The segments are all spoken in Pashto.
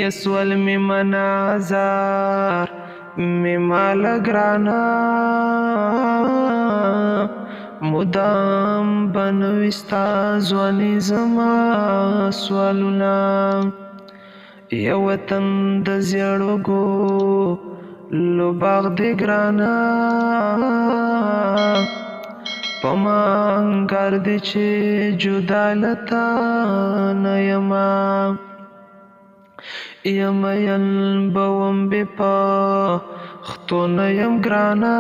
یسول می منازار می مال گرانا مدام بنوستا ځواني زما سوالونه یو وطن د زیړوګو لو باغ دی ګرانا پما انګار دی چې جدا لتا نه یما یم ین بوم بی پا خطو نیم گرانا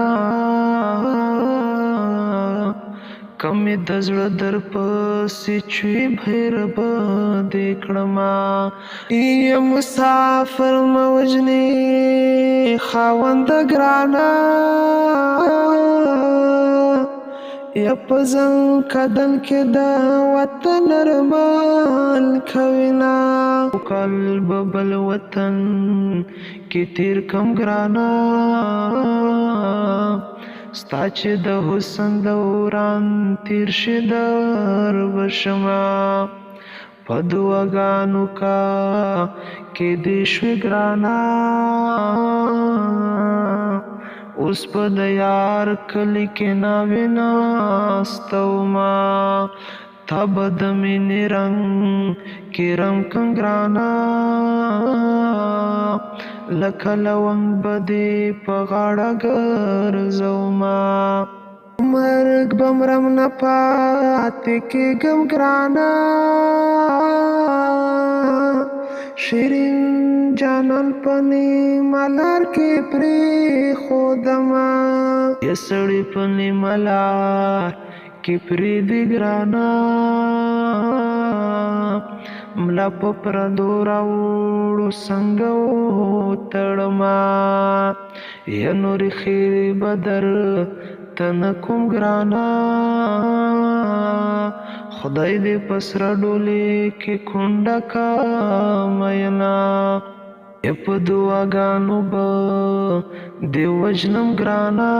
کمی دزړه در پسې چوي بهر به دې کړما یم مسافر موجنی خاوند ګرانا یا پزن کدن کې د وطن رمال کوینا قلب بل وطن کې تیر کم ګرانا ستا چې د حسن دوران تیر شي در وشما په دعاګانو کا کې دې شوې ګرانا اوس په د یار کلی کې ناوې ناستوما تا به د مینې رنګ کې رنګ کم ګرانا لکه لونګ به دې په غاړه ګرځوما مرګ به مرم نه پاتې کېږم ګرانا شیرین جانان پنی ملار کې پرېښودما یا سړی پنی ملار کې پرېږدي ګرانا ملا په پردو راوړو څنګه وتړما یا نورې خیرې به درته نه کوم ګرانا خدای دې په سره ډولۍ کې کونډه کا مینا یا په دعاګانو به دې وژنم ګرانا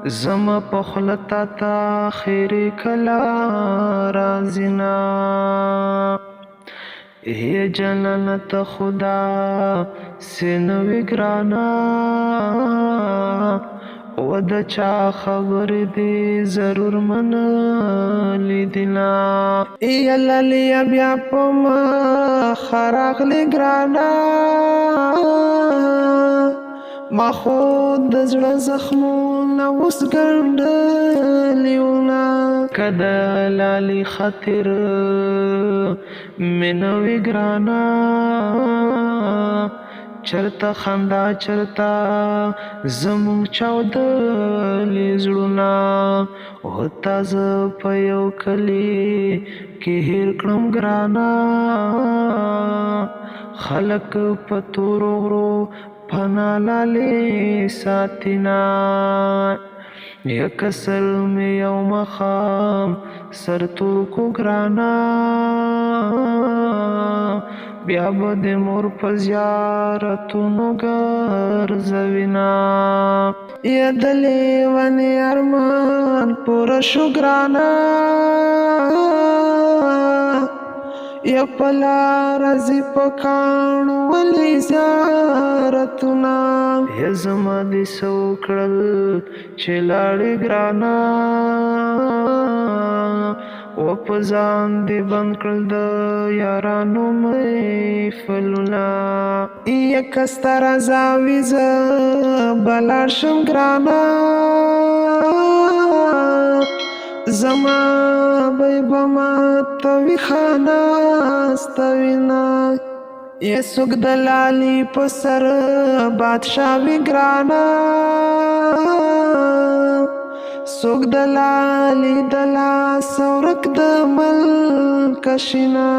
زما په خوله تا ته خیرې کله راځینا ای جنت خدا سے نوی ګرانا و د چا خبرې دې ضرور منلې دینا ای الله بیا په مخ راغلې ګرانا ما خود د زړه زخمونه اوس ګنډلي وونه که د لالي خاطر مې نه وي ګرانه چرته خندا چرته زموږ چاودلي زړونه او تازه په یو کلي کې هېر کړم ګرانه خلک په تورو غرو پنا لالې ساتینا یک سر می یو مخام سر تور کو ګرانا بیا به د مور په زیارتونو ګرځوینا یا د لیوني ارمان پوره شو ګرانا یا پلا رزی پکانو ولی زیارتونا یا زما دی سو کړل چې لاړې ګرانا و په ځان دی بند کړل د یارانو محفلونه یا کسته رضاوي زه بلاړ شم ګرانا زما بی بما توی خانا ستوینا یا سوک دلالی پسر بادشاوی گرانا سوک دلالی دلا سورک دمل کشینا